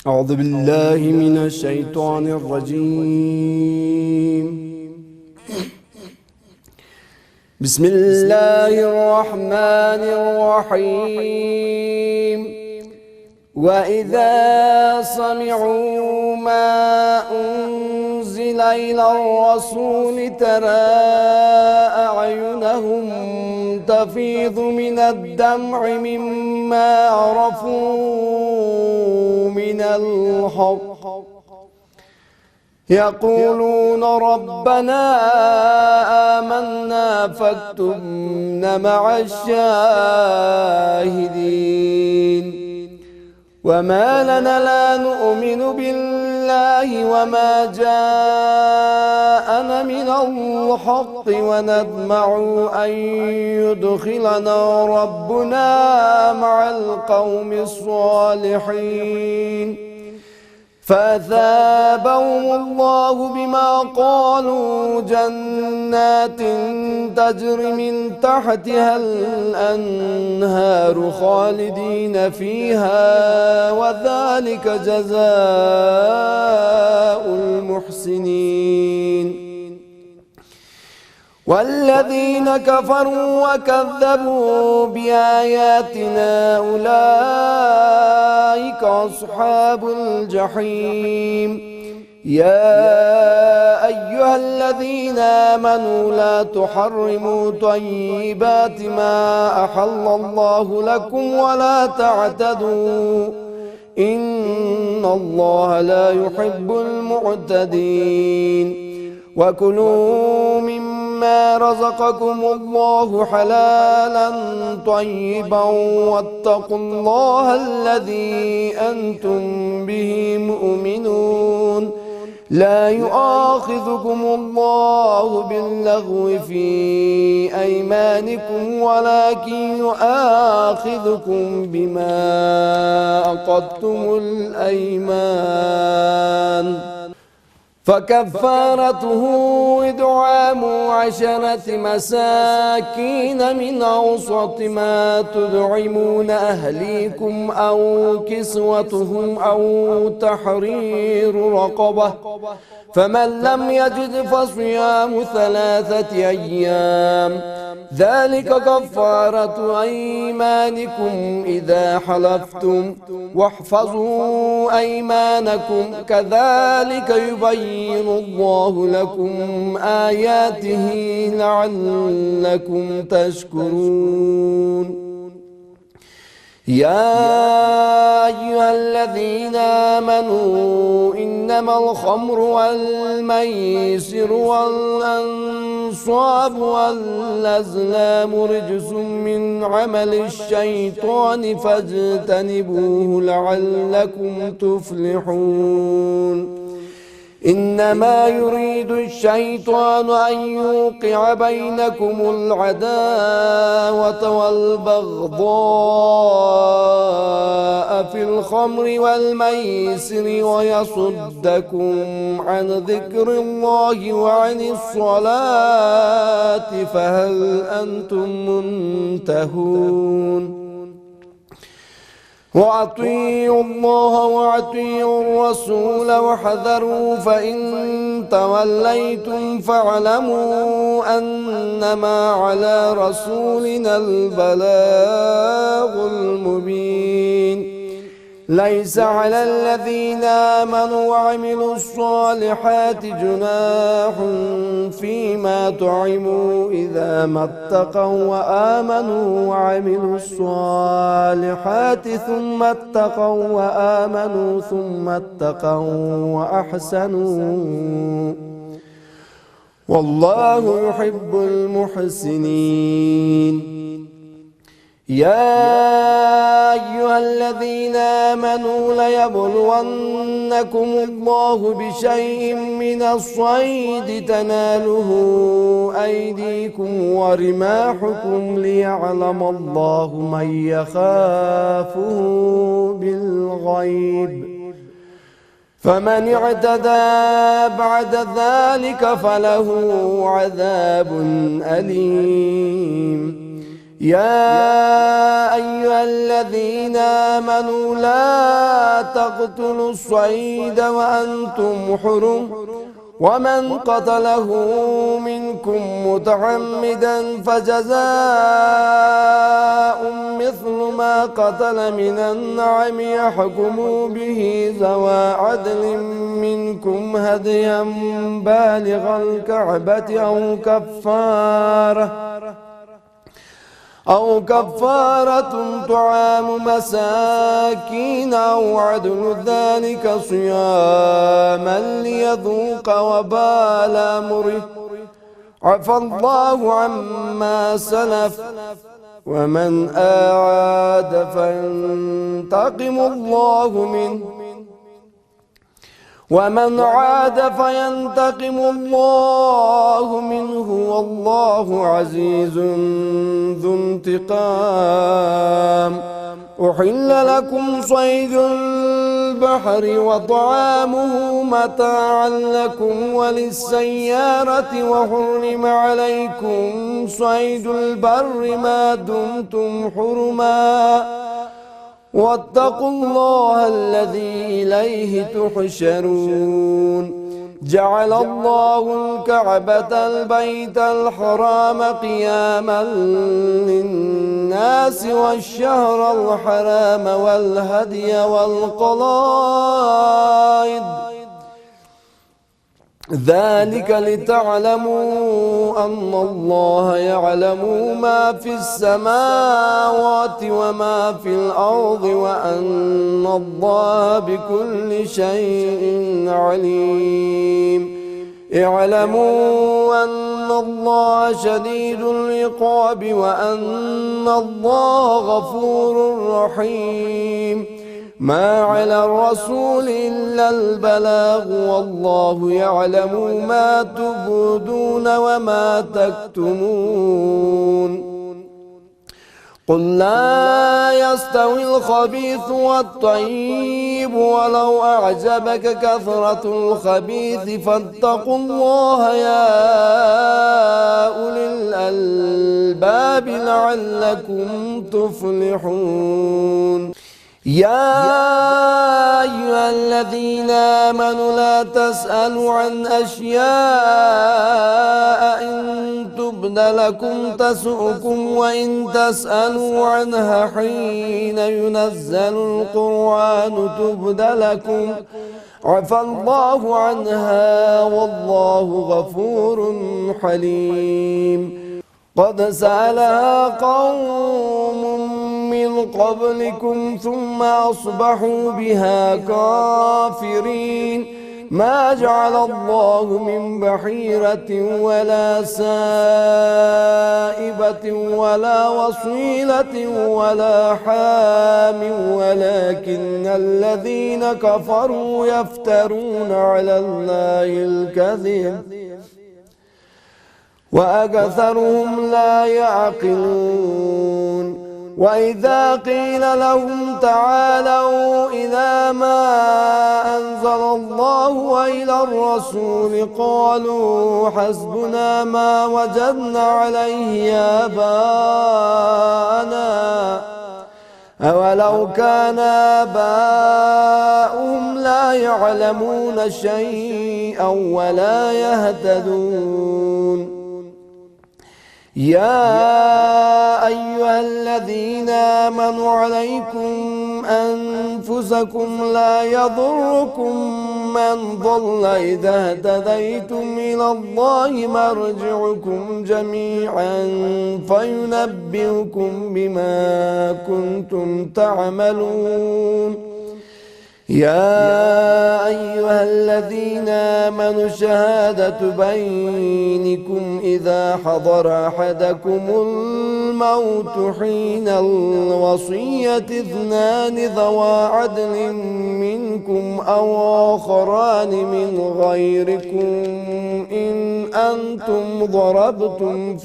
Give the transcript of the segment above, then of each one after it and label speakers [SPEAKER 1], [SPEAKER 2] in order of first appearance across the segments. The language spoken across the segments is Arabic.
[SPEAKER 1] أعوذ بالله من الشيطان الرجيم. بسم الله الرحمن الرحيم. وإذا سمعوا ما أنزل إلى الرسول ترى أعينهم تفيض من الدمع مما عرفوا من الحق يقولون ربنا آمنا فاكتبنا مع الشاهدين. وما لنا لا نؤمن بالله وما جاءنا من الحق ونطمع أن يدخلنا ربنا مع القوم الصالحين. فأثابهم الله بما قالوا جنات تجري من تحتها الأنهار خالدين فيها وذلك جزاء المحسنين. والذين كفروا وكذبوا بآياتنا أولئك أصحاب الجحيم. يا أيها الذين آمنوا لا تحرموا طيبات ما أحل الله لكم ولا تعتدوا إن الله لا يحب المعتدين. وكلوا مما رزقكم الله حلالا طيبا واتقوا الله الذي أنتم به مؤمنون. لا يؤاخذكم الله باللغو في أيمانكم ولكن يؤاخذكم بما عقدتم الأيمان. فكفارته إطعام 10 مساكين من أوسط ما تطعمون أهليكم أو كسوتهم أو تحرير رقبة. فمن لم يجد فصيام 3 أيام ذلك كفارة أيمانكم إذا حلفتم واحفظوا أيمانكم كذلك يبين الله لكم آياته لعلكم تشكرون. يا أيها الذين آمنوا إنما الخمر والميسر والأنصاب والأزلام رجس من عمل الشيطان فاجتنبوه لعلكم تفلحون. إنما يريد الشيطان أن يوقع بينكم العداوة والبغضاء في الخمر والميسر ويصدكم عن ذكر الله وعن الصلاة فهل أنتم منتهون؟ وأطيعوا الله وأطيعوا الرسول واحذروا فإن توليتم فاعلموا أنما على رسولنا البلاغ المبين. ليس على الذين آمنوا وعملوا الصالحات جناح فيما طعموا إذا ما اتقوا وآمنوا وعملوا الصالحات ثم اتقوا وآمنوا ثم اتقوا وأحسنوا والله يحب المحسنين. يا أيها الذين آمنوا ليبلونكم الله بشيء من الصيد تناله أيديكم ورماحكم ليعلم الله من يخافه بالغيب. فمن اعتدى بعد ذلك فله عذاب أليم. يا أيها الذين آمنوا لا تقتلوا الصيد وأنتم حرم ومن قتله منكم متعمدا فجزاء مثل ما قتل من النعم يحكم به ذوى عدل منكم هديا بالغ الكعبة أو كفارة طعام مساكين أو عدل ذلك صياما ليذوق وبال أمره عفى الله عما سلف ومن أعاد فينتقم الله منه والله عزيز ذو انتقام. أحل لكم صيد البحر وطعامه متاعا لكم وللسيارة وحرم عليكم صيد البر ما دمتم حرما واتقوا الله الذي إليه تحشرون. جعل الله الكعبة البيت الحرام قياما للناس والشهر الحرام والهدي والقلائد ذلك لتعلموا أن الله يعلم ما في السماوات وما في الأرض وأن الله بكل شيء عليم. اعلموا أن الله شديد العقاب وأن الله غفور رحيم. ما على الرسول إلا البلاغ والله يعلم ما تبدون وما تكتمون. قل لا يستوي الخبيث والطيب ولو أعجبك كثرة الخبيث فاتقوا الله يا أولي الألباب لعلكم تفلحون. يا أيها الذين آمنوا لا تسألوا عن أشياء إن تبد لكم تسؤكم وإن تسألوا عنها حين ينزل القرآن تبد لكم عفى الله عنها والله غفور حليم. قد سألها قوم من قبلكم ثم أصبحوا بها كافرين. ما جعل الله من بحيرة ولا سائبة ولا وصيلة ولا حام ولكن الذين كفروا يفترون على الله الكذب وأكثرهم لا يعقلون. وإذا قيل لهم تعالوا إلى ما أنزل الله وإلى الرسول قالوا حسبنا ما وجدنا عليه آباءنا أولو كان آباؤهم لا يعلمون شيئا ولا يهتدون. يا أيها الذين آمنوا عليكم أنفسكم لا يضركم من ضل إذا اهتديتم إلى الله مرجعكم جميعا فينبئكم بما كنتم تعملون. يا أيها الذين آمنوا شهادة بينكم إذا حضر أحدكم الموت حين الوصية اثنان ذوى عدل منكم أو آخران من غيركم إن أنتم ضربتم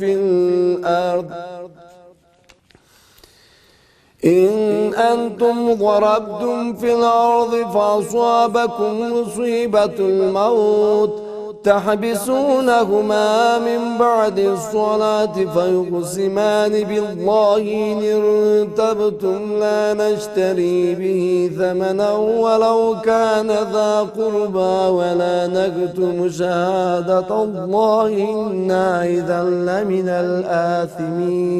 [SPEAKER 1] في الأرض فأصابكم مصيبة الموت تحبسونهما من بعد الصلاة فيقسمان بالله إن ارتبتم لا نشتري به ثمنا ولو كان ذا قربى ولا نكتم شهادة الله إنا إذا لمن الآثمين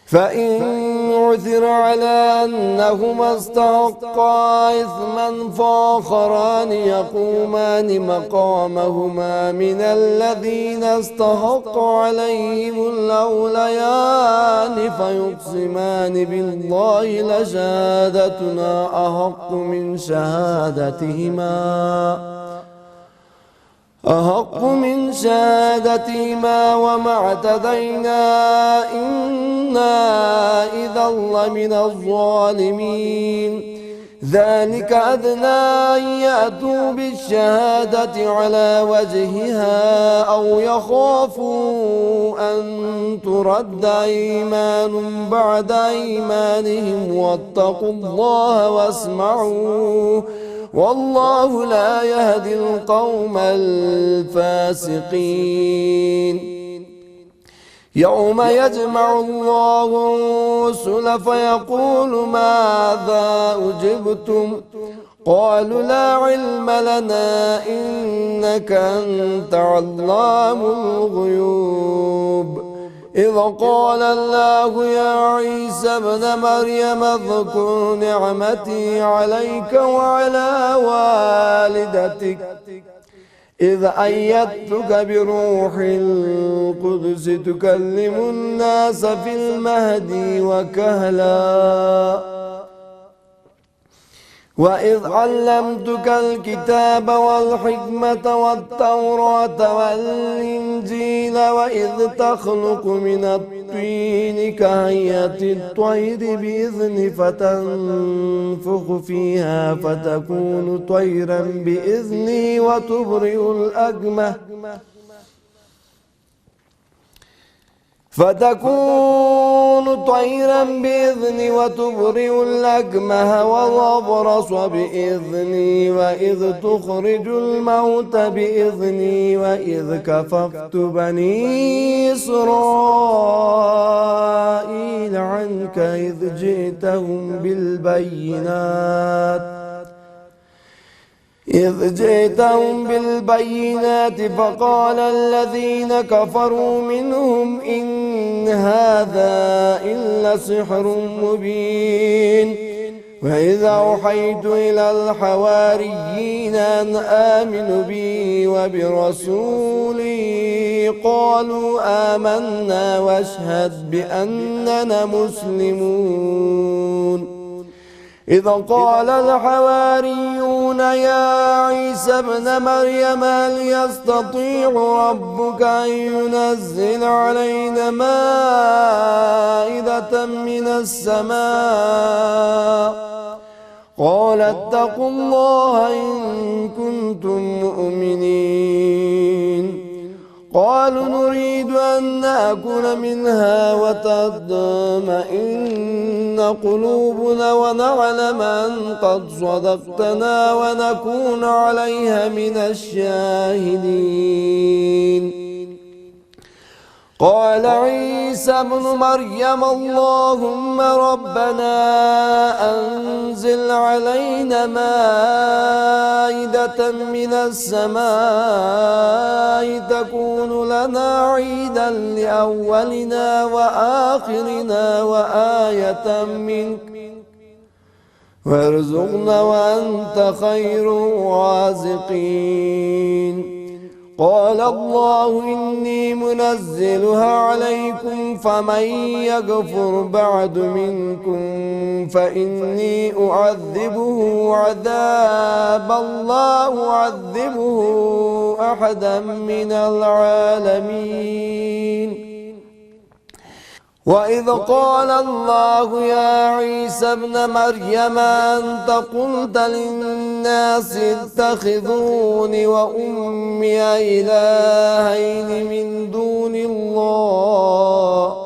[SPEAKER 1] فإن عثر على أنهما استحقا إثما فآخران يقومان مقامهما من الذين استحق عليهم الأوليان فيقسمان بالله لشهادتنا أحق من شهادتهما وما اعتدينا إنا إذا لمن الظالمين ذلك أدنى أن يأتوا بالشهادة على وجهها أو يخافوا أن ترد أيمان بعد أيمانهم واتقوا الله واسمعوا والله لا يهدي القوم الفاسقين يوم يجمع الله الرسل فيقول ماذا أجبتم قالوا لا علم لنا إنك أنت علام الغيوب إذ قال الله يا عيسى ابن مريم اذكر نعمتي عليك وعلى والدتك إذ أيدتك بروح القدس تكلم الناس في المهد وكهلا وإذ علمتك الكتاب والحكمة والتوراة والإنجيل وإذ تخلق من الطين كهيئة الطير بإذني فتنفخ فيها فتكون طيرا بإذني وتبرئ الأكمه والأبرص بإذني وإذ تخرج الموت بإذني وإذ كففت بني إسرائيل عنك إذ جئتهم بالبينات فقال الذين كفروا منهم إن هذا إلا سحر مبين وإذا أوحيت إلى الحواريين أن آمنوا بي وبرسولي قالوا آمنا واشهد بأننا مسلمون إذا قال الحواريون يا عيسى ابن مريم هل يستطيع ربك أن ينزل علينا مائدة من السماء قال اتقوا الله إن كنتم مؤمنين قالوا نريد أن نأكل منها وتطمئن قلوبنا ونعلم أن قد صدقتنا ونكون عليها من الشاهدين قال عيسى ابن مريم اللهم ربنا أنزل علينا مائدة من السماء تكون لنا عيدا لأولنا وآخرنا وآية منك وارزقنا وأنت خير الرازقين قال الله إني منزلها عليكم فمن يكفر بعد منكم فإني أعذبه عذابا لا أعذبه أحدا من العالمين وإذ قال الله يا عيسى ابن مريم أنت قلت للناس اتخذوني وأمي إلهين من دون الله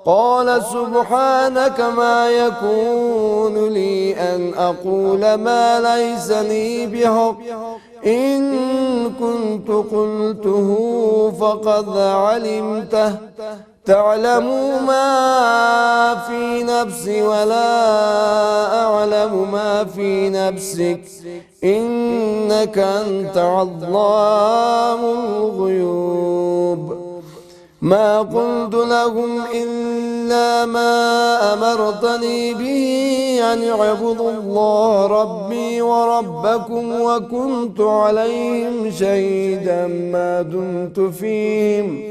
[SPEAKER 1] قال سبحانك ما يكون لي أن أقول ما ليس لي بحق إن كنت قلته فقد علمته تعلم ما في نفسي ولا أعلم ما في نفسك إنك أنت علام الغيوب ما قلت لهم إلا ما أمرتني به أن اعبدوا الله ربي وربكم وكنت عليهم شهيدا ما دمت فيهم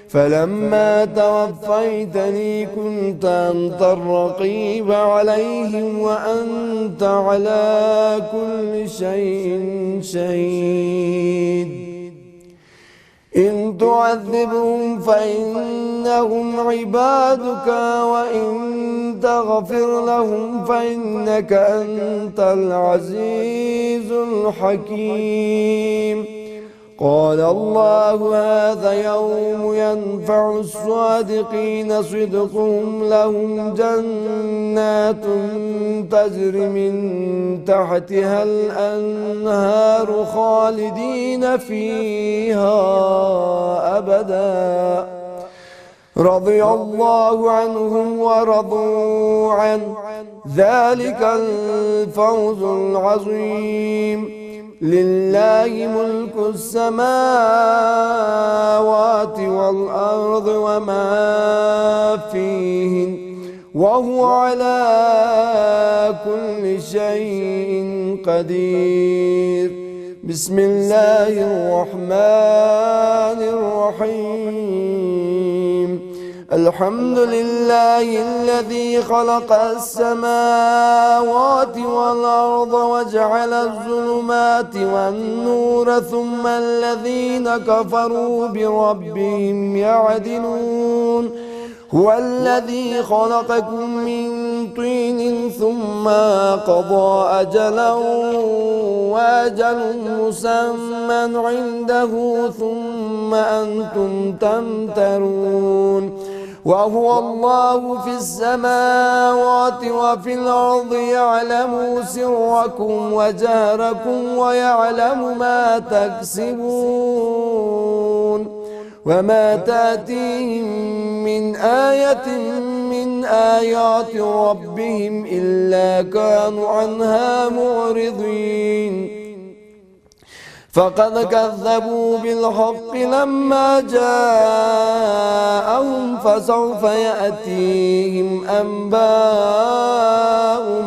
[SPEAKER 1] فلما توفيتني كنت أنت الرقيب عليهم وأنت على كل شيء شهيد إن تعذبهم فإنهم عبادك وإن تغفر لهم فإنك أنت العزيز الحكيم قال الله هذا يوم ينفع الصادقين صدقهم لهم جنات تجري من تحتها الأنهار خالدين فيها أبدا رضي الله عنهم ورضوا عنه ذلك الفوز العظيم لله ملك السماوات والأرض وما فيهن وهو على كل شيء قدير بسم الله الرحمن الرحيم الحمد لله الذي خلق السماوات والأرض وجعل الظلمات والنور ثم الذين كفروا بربهم يعدلون هو الذي خلقكم من طين ثم قضى أجلا وأجل مسمى عنده ثم أنتم تمترون وهو الله في السماوات وفي الأرض يعلم سركم وجهركم ويعلم ما تكسبون وما تأتيهم من آية من آيات ربهم إلا كانوا عنها معرضين فقد كذبوا بالحق لما جاءهم فسوف يأتيهم أنباء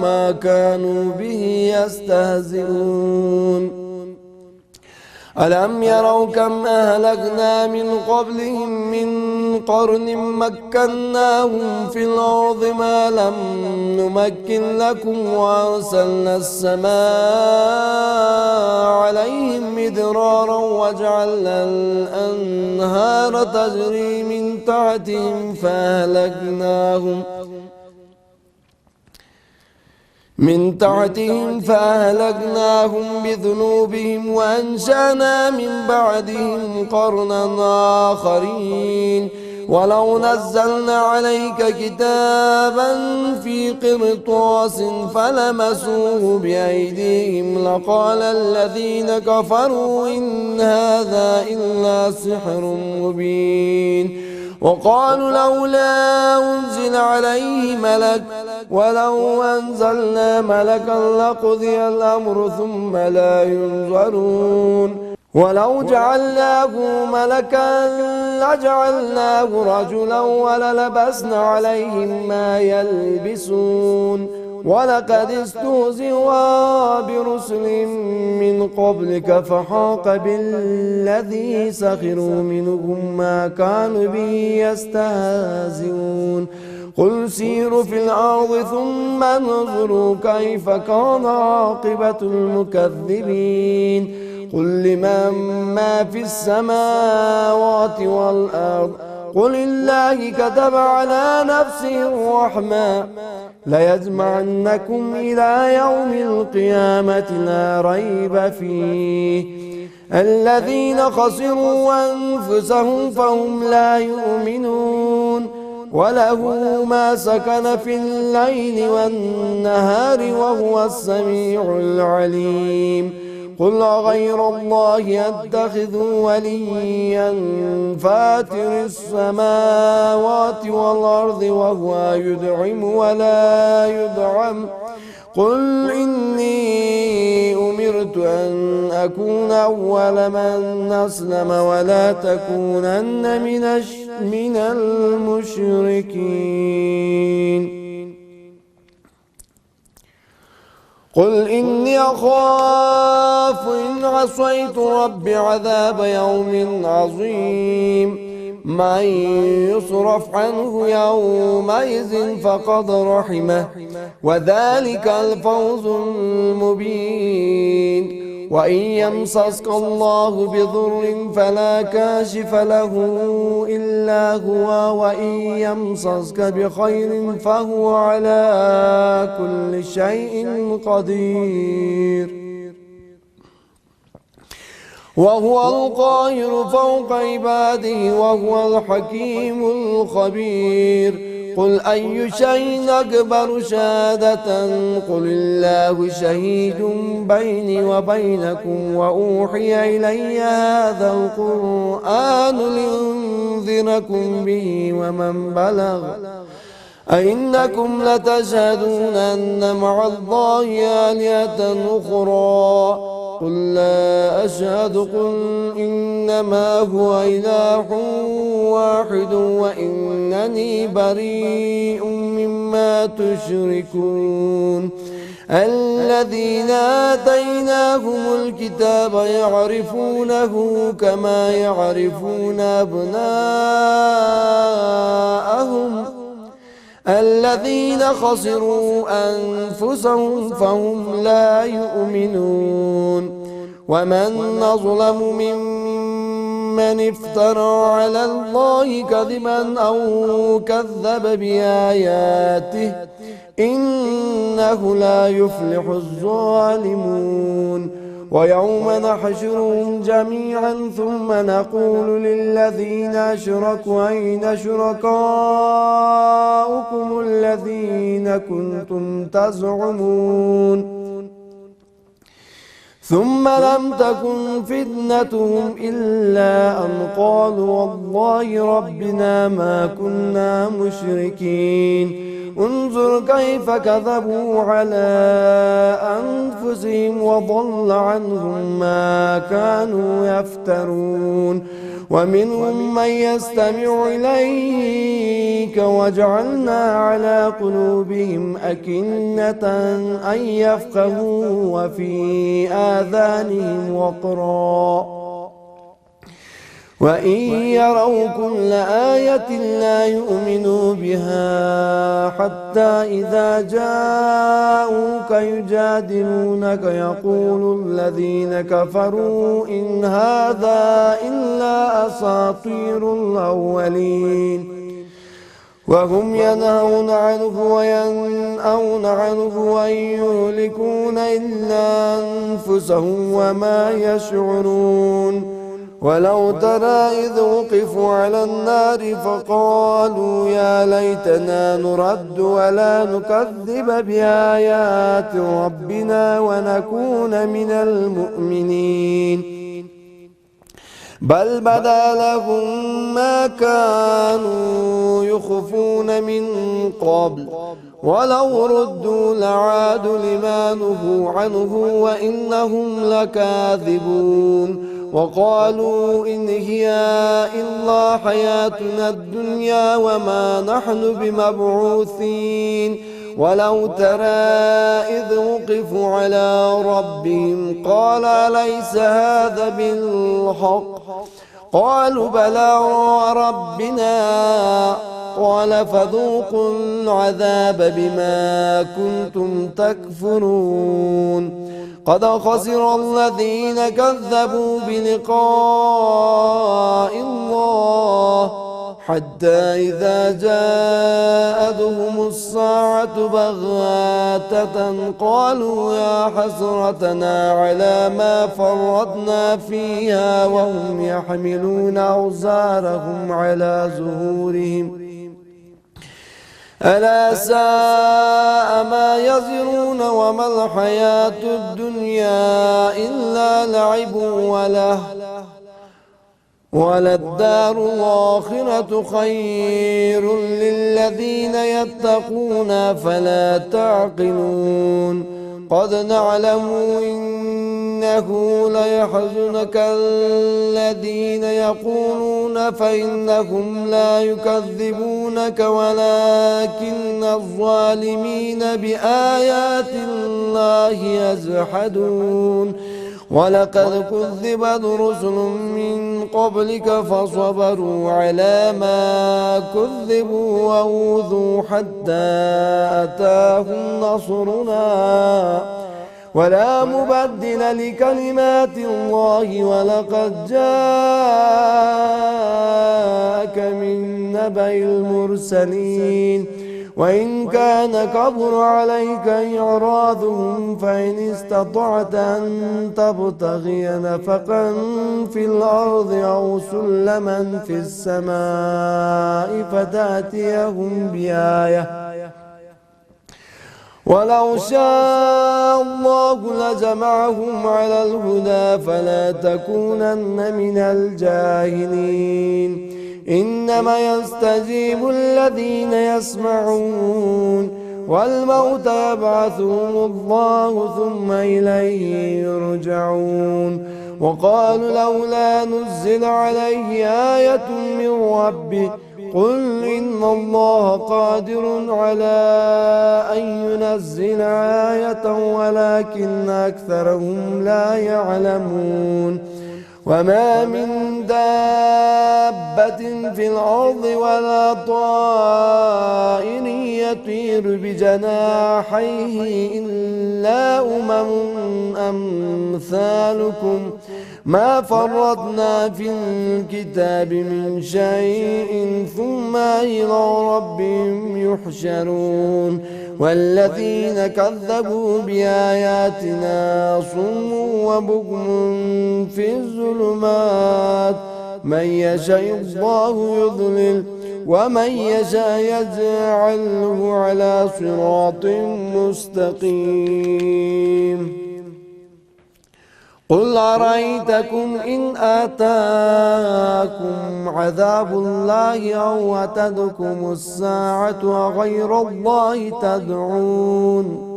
[SPEAKER 1] ما كانوا به يستهزئون ألم يروا كم أهلكنا من قبلهم من قرن مكناهم في الأرض ما لم نمكن لكم وأرسلنا السماء عليهم مدرارا وجعلنا الأنهار تجري من تحتهم فأهلكناهم بذنوبهم وأنشأنا من بعدهم قرنا آخرين ولو نزلنا عليك كتابا في قرطاس فلمسوه بأيديهم لقال الذين كفروا إن هذا إلا سحر مبين وقالوا لولا أنزل عليه ملك ولو أنزلنا ملكا لقضي الأمر ثم لا ينظرون ولو جعلناه ملكا لجعلناه رجلا وللبسنا عليهم ما يلبسون ولقد استهزئ برسل من قبلك فحاق بالذي سخروا منهم ما كانوا به يستهزئون قل سيروا في الأرض ثم انظروا كيف كان عاقبة المكذبين قل لمن ما في السماوات والأرض قل الله كتب على نفسه الرحمة ليجمعنكم إلى يوم القيامة لا ريب فيه الذين خسروا أنفسهم فهم لا يؤمنون وله ما سكن في الليل والنهار وهو السميع العليم قل غير الله أتخذ وليا فاتر السماوات والأرض وهو يدعم ولا يدعم قل إني أمرت أن أكون أول من أسلم ولا تكونن من المشركين قل إني أخاف إن عصيت ربي عذاب يوم عظيم من يصرف عنه يومئذ فقد رحمه وذلك الفوز المبين وإن يمسسك الله بضر فلا كاشف له إلا هو وإن يمسسك بخير فهو على كل شيء قدير وهو القاهر فوق عباده وهو الحكيم الخبير قل أي شيء أكبر شهادة قل الله شهيد بيني وبينكم وأوحي إلي هذا القرآن لأنذركم به ومن بلغ أئنكم لتشهدون أن مع الله آلهة أخرى قل لا أشهد قل إنما هو إله واحد وإنني بريء مما تشركون الذين آتيناهم الكتاب يعرفونه كما يعرفون أبناءهم الذين خسروا أنفسهم فهم لا يؤمنون ومن أظلم ممن افترى على الله كذبا أو كذب بآياته إنه لا يفلح الظالمون ويوم نحشرهم جميعا ثم نقول للذين أشركوا أين شركاؤكم الذين كنتم تزعمون ثم لم تكن فتنتهم إلا أن قالوا والله ربنا ما كنا مشركين انظر كيف كذبوا على أنفسهم وضل عنهم ما كانوا يفترون ومنهم من يستمع إليك وجعلنا على قلوبهم أكنة أن يفقهوا وفي آذانهم وقرا وإن يروا كل آية لا يؤمنوا بها حتى إذا جاءوك يجادلونك يقول الذين كفروا إن هذا إلا أساطير الأولين وهم ينهون عنه وينأون عنه وإن يهلكون إلا أنفسهم وما يشعرون ولو ترى إذ وقفوا على النار فقالوا يا ليتنا نرد ولا نكذب بآيات ربنا ونكون من المؤمنين بل بدا لهم ما كانوا يخفون من قبل ولو ردوا لعادوا لما نهوا عنه وإنهم لكاذبون وقالوا إن هي إلا حياتنا الدنيا وما نحن بمبعوثين ولو ترى إذ وقفوا على ربهم قال أليس هذا بالحق قالوا بلى وربنا قال فذوقوا العذاب بما كنتم تكفرون قد خسر الذين كذبوا بلقاء الله حتى إذا جاءتهم الساعة بغتة قالوا يا حسرتنا على ما فرطنا فيها وهم يحملون أوزارهم على ظهورهم ألا ساء ما يزرون وما الحياة الدنيا إلا لعب وللدار الآخرة خير للذين يتقون فلا تعقلون قد نعلم إنه ليحزنك الذين يقولون فإنهم لا يكذبونك ولكن الظالمين بآيات الله يجحدون ولقد كذبت رسل من قبلك فصبروا على ما كذبوا وأوذوا حتى أتاهم نصرنا ولا مبدل لكلمات الله ولقد جاءك من نبأ المرسلين وإن كان كبر عليك إعراضهم فإن استطعت أن تبتغي نفقا في الأرض أو سلما في السماء فتأتيهم بآية ولو شاء الله لجمعهم على الهدى فلا تكونن من الجاهلين إنما يستجيب الذين يسمعون والموت يبعثهم الله ثم إليه يرجعون وقالوا لولا نزل عليه آية من ربه قل إن الله قادر على أن ينزل آية ولكن أكثرهم لا يعلمون وما من دابة في الأرض ولا طائر يطير بجناحيه إلا أمثالكم ما فرطنا في الكتاب من شيء ثم إلى ربهم يحشرون والذين كذبوا بآياتنا صم وبكم في الظلمات من يشاء الله يضلل ومن يشاء يجعله على صراط مستقيم قل أرأيتكم إن آتاكم عذاب الله أو أتتكم الساعة أغير الله تدعون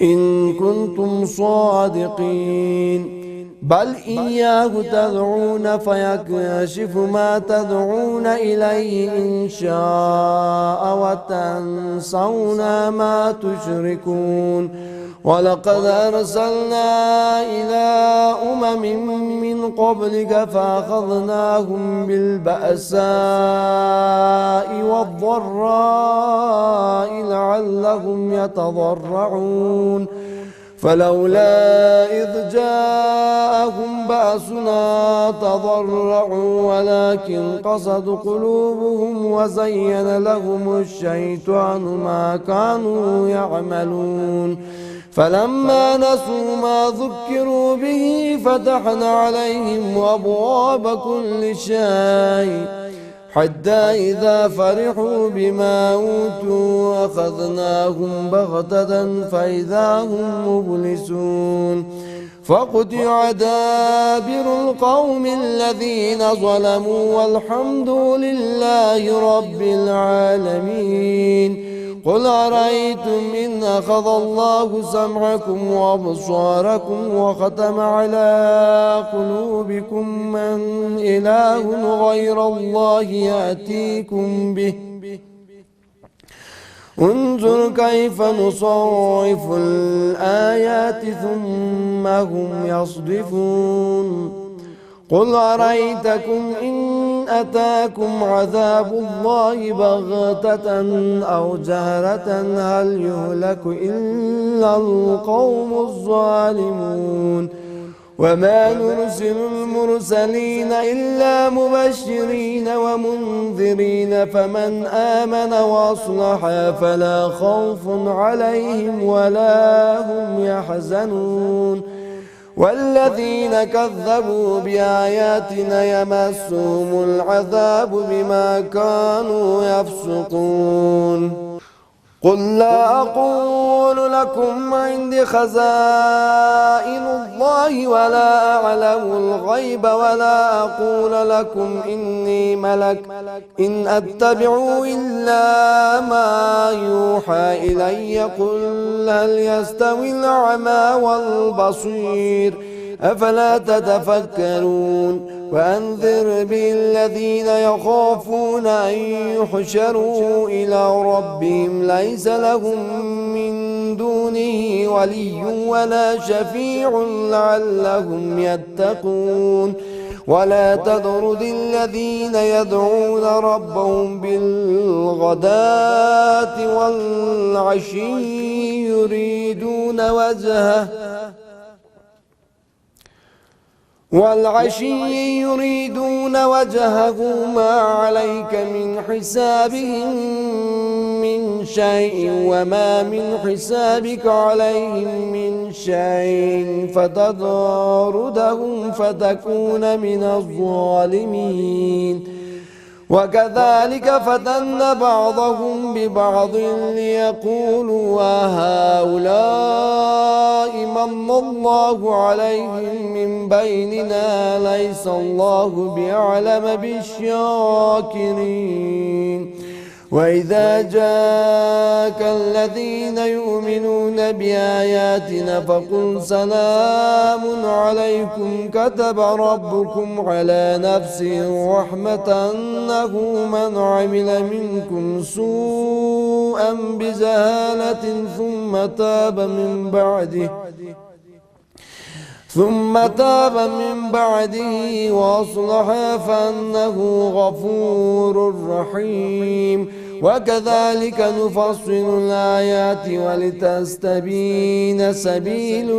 [SPEAKER 1] إن كنتم صادقين بل إياه تدعون فيكشف ما تدعون إليه إن شاء وتنسون ما تشركون ولقد أرسلنا إلى من قبلك فأخذناهم بالبأساء والضراء لعلهم يتضرعون فلولا إذ جاءهم بأسنا تضرعوا ولكن قست قلوبهم وزين لهم الشيطان ما كانوا يعملون فلما نسوا ما ذكروا به فتحنا عليهم أبواب كل شيء حتى إذا فرحوا بما أوتوا أخذناهم بغتة فإذا هم مبلسون فقطع دابر القوم الذين ظلموا والحمد لله رب العالمين قل أرأيتم إن أخذ الله سمعكم وأبصاركم وختم على قلوبكم من إله غير الله يأتيكم به انظر كيف نصرف الآيات ثم هم يصدفون قل أرأيتكم إن أتاكم عذاب الله بغتة أو جهرة هل يهلك إلا القوم الظالمون وما نرسل المرسلين إلا مبشرين ومنذرين فمن آمن وأصلح فلا خوف عليهم ولا هم يحزنون والذين كذبوا بآياتنا يمسهم العذاب بما كانوا يفسقون قل لا أقول لكم عندي خزائن الله ولا أعلم الغيب ولا أقول لكم إني ملك إن أتبع إلا ما يوحى إلي قل هل يستوي الأعمى والبصير أفلا تتفكرون وأنذر به الذين يخافون أن يحشروا إلى ربهم ليس لهم من دونه ولي ولا شفيع لعلهم يتقون ولا تطرد الذين يدعون ربهم بالغداة والعشي يريدون وجهه ما عليك من حسابهم من شيء وما من حسابك عليهم من شيء فتطردهم فتكون من الظالمين وكذلك فتن بعضهم ببعض ليقولوا هؤلاء من الله عليهم من بيننا ليس الله بأعلم بالشاكرين وإذا جاءك الذين يؤمنون بآياتنا فقل سلام عليكم كتب ربكم على نفسه الرحمة أنه من عمل منكم سوءا بجهالة ثم تاب من بعده وأصلح فأنه غفور رحيم وكذلك نفصل الآيات ولتستبين سبيل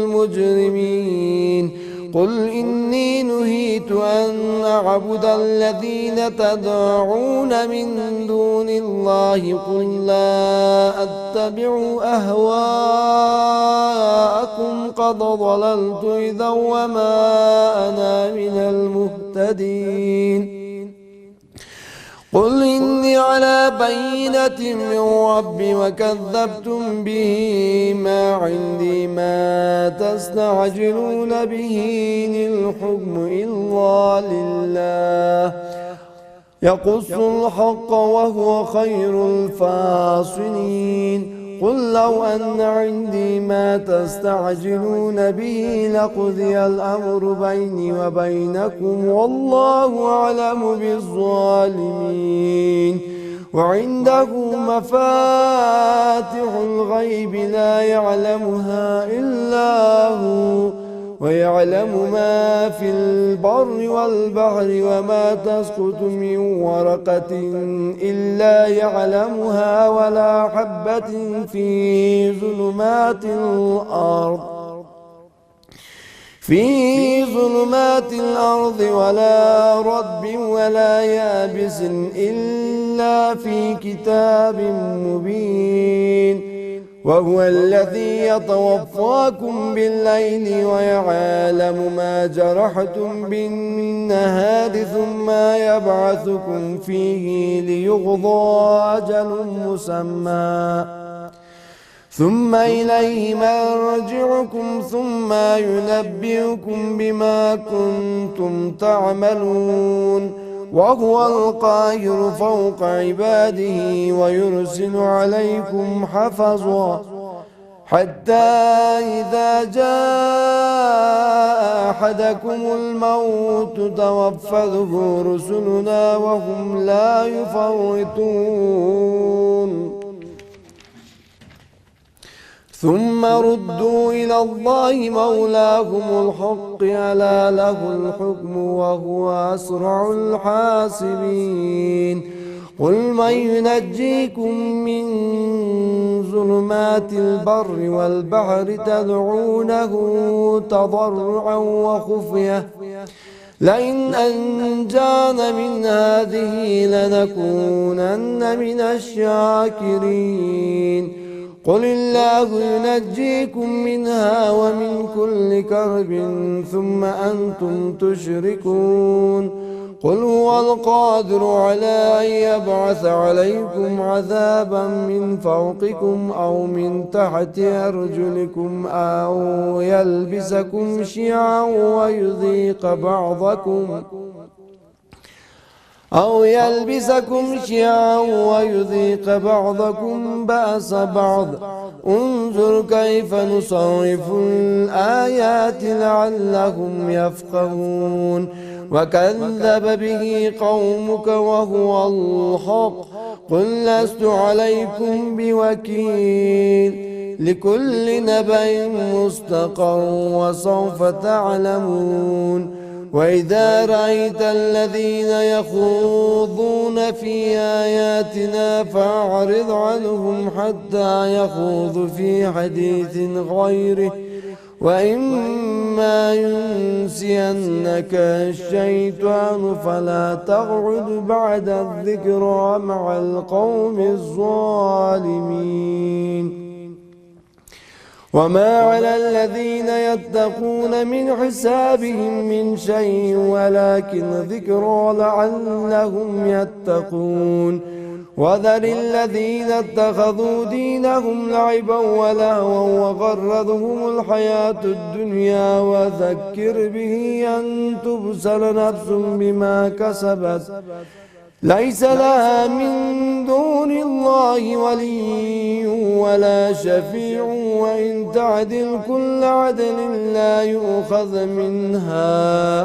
[SPEAKER 1] المجرمين قل إني نهيت أن أعبد الذين تدعون من دون الله قل لا أتبع أهواءكم قد ضللت إذا وما أنا من المهتدين قل إني على بينة من ربي وكذبتم به ما عندي ما تستعجلون به إن الحكم إلا لله يقص الحق وهو خير الفاصلين قل لو أن عندي ما تستعجلون به لقضي الأمر بيني وبينكم والله أعلم بالظالمين وعنده مفاتح الغيب لا يعلمها إلا هو ويعلم ما في البر والبحر وما تسقط من ورقة إلا يعلمها ولا حبة في ظلمات الأرض ولا رطب ولا يابس إلا في كتاب مبين وهو الذي يتوفاكم بالليل ويعلم ما جرحتم بالنهار ثم يبعثكم فيه ليقضى أجل مسمى ثم إليه مرجعكم ثم ينبئكم بما كنتم تعملون وهو القاهر فوق عباده ويرسل عليكم حفظا حتى إذا جاء أحدكم الموت توفته رسلنا وهم لا يفرطون ثم ردوا إلى الله مولاهم الحق ألا له الحكم وهو أسرع الحاسبين قل من ينجيكم من ظلمات البر والبحر تدعونه تضرعا وخفية لئن أنجانا من هذه لنكونن من الشاكرين قل الله ينجيكم منها ومن كل كرب ثم أنتم تشركون قل هو القادر على أن يبعث عليكم عذابا من فوقكم أو من تحت أرجلكم أو يلبسكم شيعا ويذيق بعضكم بأس بعض انظر كيف نصرف الآيات لعلهم يفقهون وكذب به قومك وهو الحق قل لست عليكم بوكيل لكل نبأ مستقر وسوف تعلمون وإذا رأيت الذين يخوضون في آياتنا فأعرض عنهم حتى يخوضوا في حديث غيره وإما ينسينك الشيطان فلا تقعد بعد الذكرى مع القوم الظالمين وما على الذين يتقون من حسابهم من شيء ولكن ذكرى لعلهم يتقون وذر الذين اتخذوا دينهم لعبا ولهوا وغرتهم الحياة الدنيا وذكر به أن تبصر نفس بما كسبت ليس لها من دون الله ولي ولا شفيع وإن تعدل كل عدل لا يؤخذ منها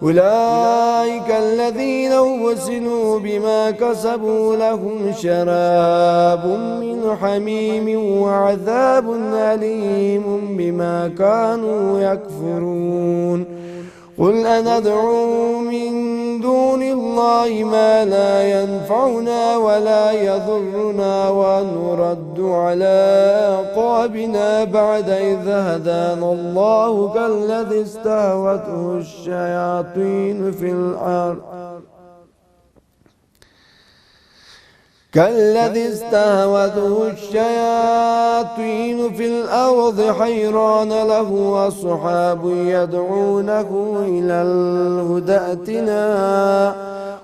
[SPEAKER 1] أولئك الذين أبسلوا بما كسبوا لهم شراب من حميم وعذاب أليم بما كانوا يكفرون قل أندعو من دون الله ما لا ينفعنا ولا يضرنا ونرد على أعقابنا بعد إذ هدانا الله كالذي استهوته الشياطين في الأرض حيران له أصحاب يدعونه إلى الهدى ائتنا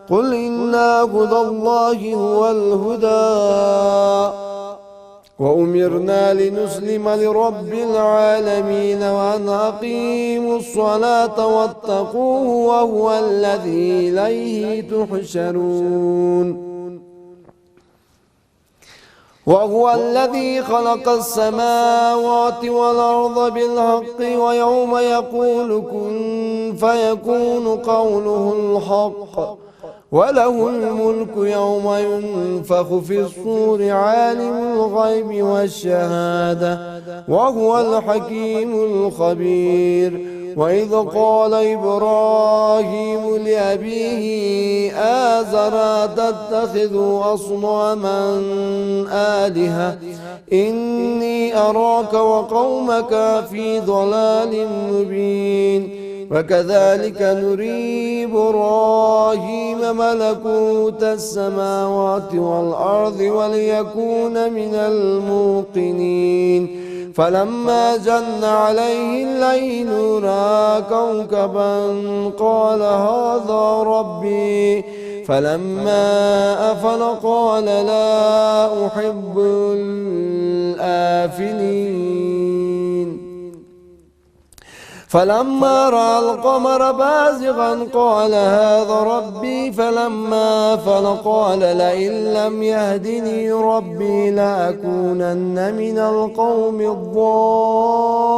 [SPEAKER 1] قل إن هدى الله هو الهدى وأمرنا لنسلم لرب العالمين وأن أقيموا الصلاة واتقوه وهو الذي إليه تحشرون وهو الذي خلق السماوات والأرض بالحق ويوم يقول كن فيكون قوله الحق وله الملك يوم ينفخ في الصور عالم الغيب والشهادة وهو الحكيم الخبير وإذ قال إبراهيم لأبيه آزر تتخذ أصناما آلهة إني أراك وقومك في ضلال مبين وكذلك نري إبراهيم ملكوت السماوات والأرض وليكون من الموقنين فلما جن عليه الليل رأى كوكبا قال هذا ربي فلما أفل قال لا أحب الآفلين فلما رأى القمر بازغا قال هذا ربي فلما أفل قال لئن لم يهدني ربي لأكونن من القوم الضالين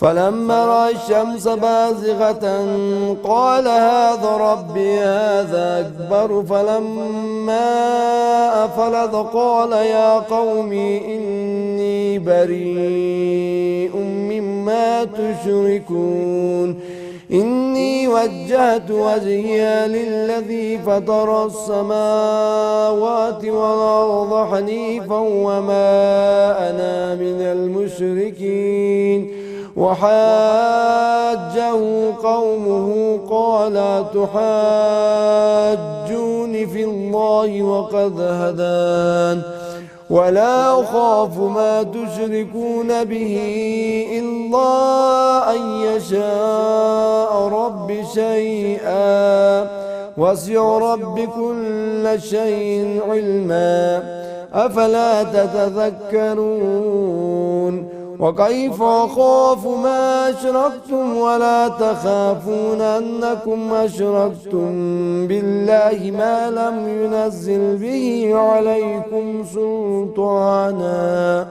[SPEAKER 1] فلما رأى الشمس بازغة قال هذا ربي هذا أكبر فلما أفلت قال يا قوم إني بريء مما تشركون إني وجهت وجهي للذي فطر السماوات والأرض حنيفا وما أنا من المشركين وحاجه قومه قال تحاجوني في الله وقد هدان ولا أخاف ما تشركون به إلا أن يشاء رب شيئا وسع رب كل شيء علما أفلا تتذكرون وكيف أخاف ما أشركتم ولا تخافون أنكم أشركتم بالله ما لم ينزل به عليكم سلطانا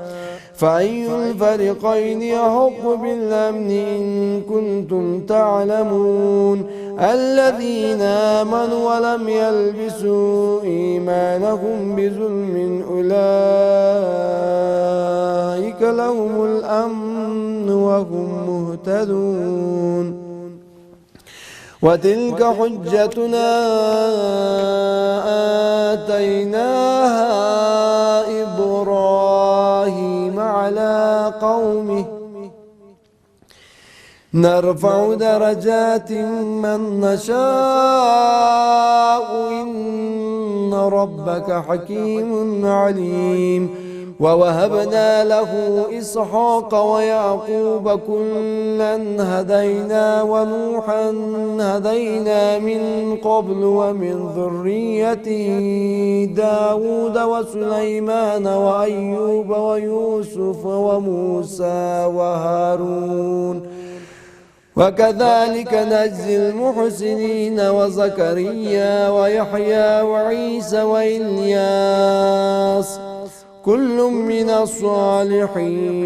[SPEAKER 1] فأي الفريقين أحق بالأمن إن كنتم تعلمون الذين آمنوا ولم يلبسوا إيمانهم بظلم أولئك لهم الأمن وهم مهتدون وتلك حجتنا آتيناها إبراهيم على قومه نرفع درجات من نشاء إن ربك حكيم عليم ووهبنا له إسحاق ويعقوب كلا هدينا ونوحا هدينا من قبل ومن ذريته داود وسليمان وأيوب ويوسف وموسى وهارون وكذلك نجزي المحسنين وزكريا ويحيى وعيسى وإلياس كل من الصالحين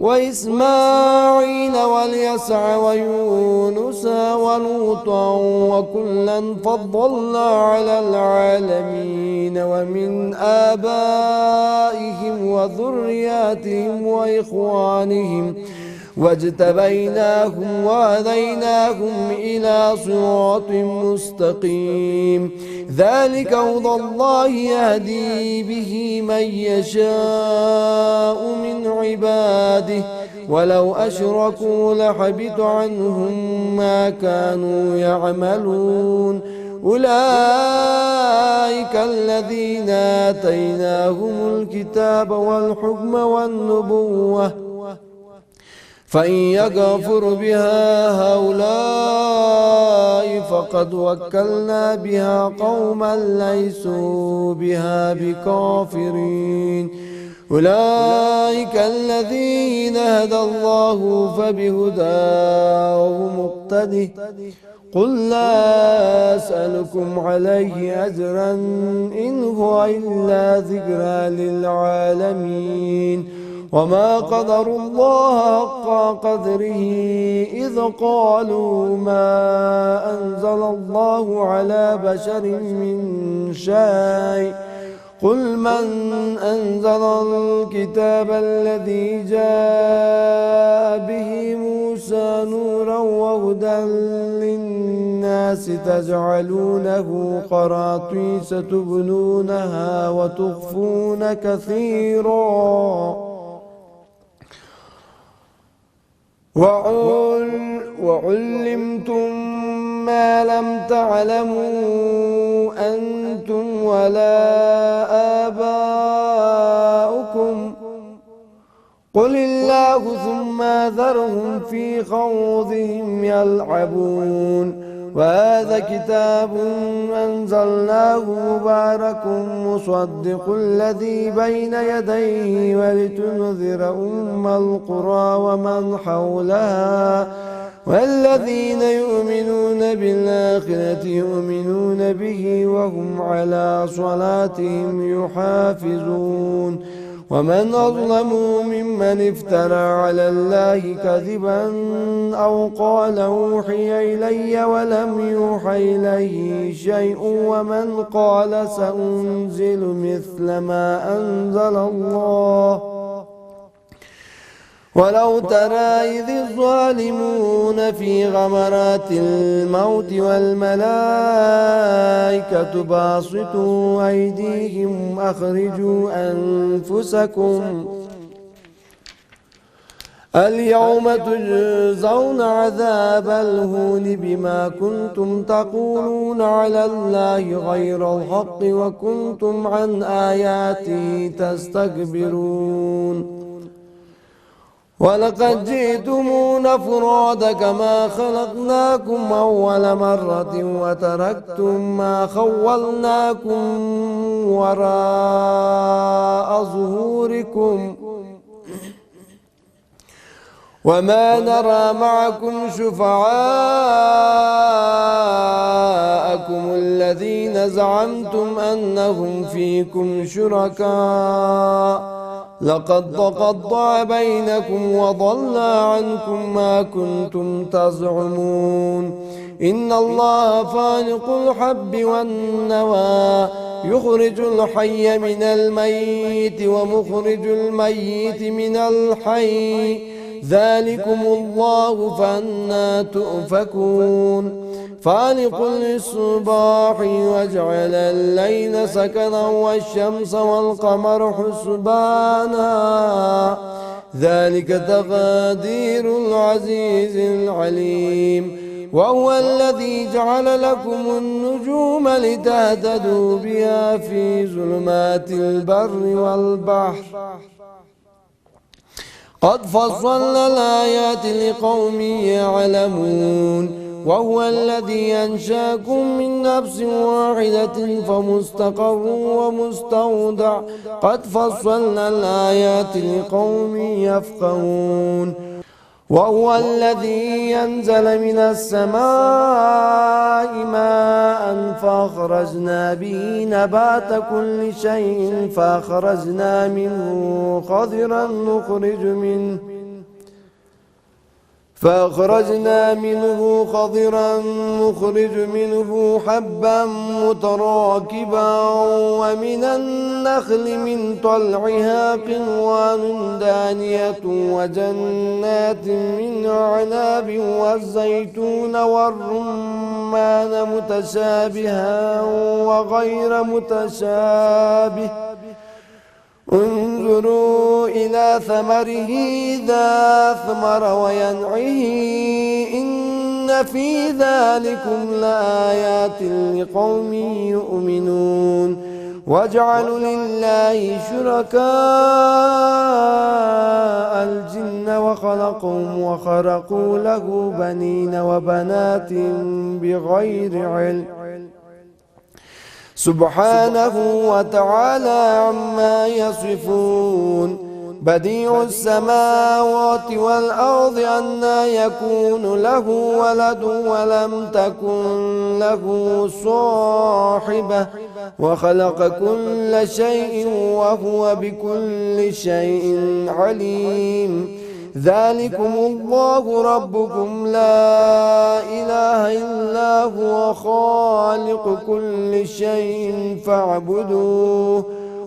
[SPEAKER 1] وإسماعيل واليسع ويونس ولوطا وكلا فضلنا على العالمين ومن آبائهم وذرياتهم وإخوانهم واجتبيناهم وهديناهم إلى صراط مستقيم ذلك هدى الله يهدي به من يشاء من عباده ولو أشركوا لحبط عنهم ما كانوا يعملون أولئك الذين آتيناهم الكتاب والحكم والنبوة فإن يكفر بها هؤلاء فقد وكلنا بها قوما ليسوا بها بكافرين أولئك الذين هدى الله فبهداه مقتده قل لا أسألكم عليه أجرا إن هو إلا ذكرى للعالمين وما قدروا الله حق قدره إذ قالوا ما أنزل الله على بشر من شيء قل من أنزل الكتاب الذي جاء به موسى نورا وهدى للناس تجعلونه قراطيس تبنونها وتخفون كثيرا وعلمتم ما لم تعلموا أنتم ولا آباؤكم قل الله ثم ذرهم في خوضهم يلعبون وهذا كتاب أنزلناه مبارك مصدق الذي بين يديه ولتنذر أم القرى ومن حولها والذين يؤمنون بالآخرة يؤمنون به وهم على صلاتهم يحافظون ومن أظلم ممن افترى على الله كذبا أو قال أوحي إلي ولم يوحى إليه شيء ومن قال سأنزل مثل ما أنزل الله ولو ترى إذ الظالمون في غمرات الموت والملائكة باسطوا أيديهم اليوم تجزون عذاب الهون بما كنتم تقولون على الله غير الحق وكنتم عن آياته تستكبرون ولقد جئتمونا فرادا كما خلقناكم أول مرة وتركتم ما خولناكم وراء ظهوركم وما نرى معكم شفعاءكم الذين زعمتم أنهم فيكم شركاء لقد تقطع بينكم وضل عنكم ما كنتم تزعمون إن الله فالق الحب والنوى يخرج الحي من الميت ومخرج الميت من الحي ذلكم الله فأنى تؤفكون فالق الإصباح وجعل الليل سكنا والشمس والقمر حسبانا ذلك تقدير العزيز العليم وهو الذي جعل لكم النجوم لتهتدوا بها في ظلمات البر والبحر قد فصلنا الآيات لقوم يعلمون وهو الذي أنشاكم من نفس واحدة فمستقر ومستودع قد فصلنا الآيات لقوم يفقهون وهو الذي ينزل من السماء ماء فأخرجنا به نبات كل شيء فأخرجنا منه خضرا نخرج منه حبا متراكبا ومن النخل من طلعها قنوان دانية وجنات من عناب والزيتون والرمان متشابها وغير متشابه انظروا إلى ثمره إذا أثمر وينعه إن في ذلكم لآيات لقوم يؤمنون وجعلوا لله شركاء الجن وخلقهم وخرقوا له بنين وبنات بغير علم سبحانه وتعالى عما يصفون بديع السماوات والأرض أنى يكون له ولد ولم تكن له صاحبة وخلق كل شيء وهو بكل شيء عليم ذلكم الله ربكم لا إله إلا هو خالق كل شيء فاعبدوه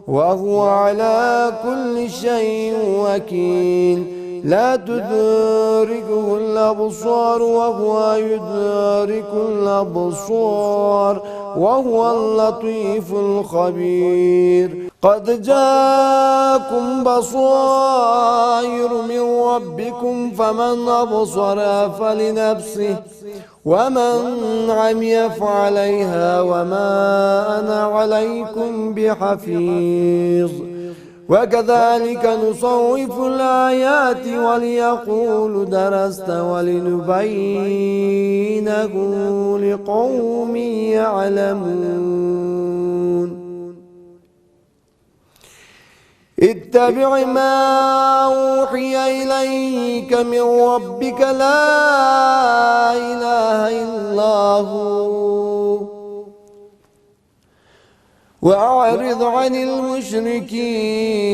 [SPEAKER 1] وهو على كل شيء وكيل لا تدركه الأبصار وهو يدرك الأبصار وهو اللطيف الخبير قد جاءكم بصائر من ربكم فمن أبصر فلنفسه ومن عمي فعليها وما أنا عليكم بحفيظ وكذلك نصرف الآيات وليقولوا درست ولنبينه لقوم يعلمون اتبع ما أوحي إليك من ربك لا إله إلا هو وأعرض عن المشركين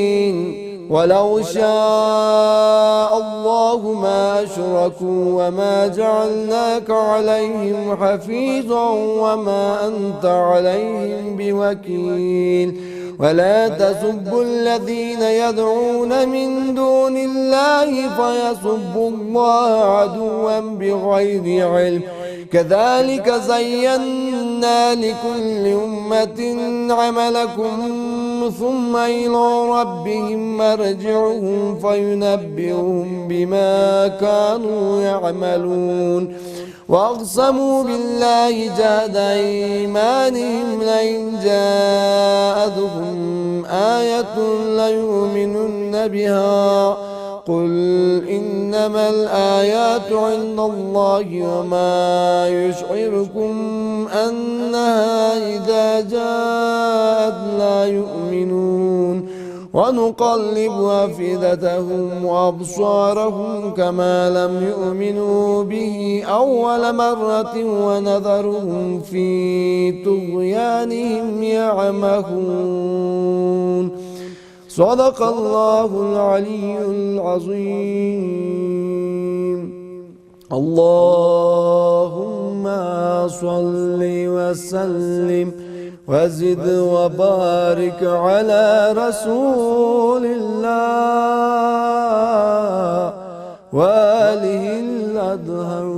[SPEAKER 1] ولو شاء الله ما أشركوا وما جعلناك عليهم حفيظا وما أنت عليهم بوكيل ولا تسبوا الذين يدعون من دون الله فيسبوا الله عدوا بغير علم كذلك زينا لكل أمة عملكم ثم إلى ربهم مرجعهم فينبئهم بما كانوا يعملون وأقسموا بالله جهد أيمانهم لئن جاءتهم آية ليؤمنن بها قل إنما الآيات عند الله وما يشعركم أنها إذا جاءت لا يؤمنون ونقلب أفئدتهم وأبصارهم كما لم يؤمنوا به أول مرة ونذرهم في طغيانهم يعمهون صدق الله العلي العظيم. اللهم صل وسلم وزد وبارك على رسول الله وآله الأطهر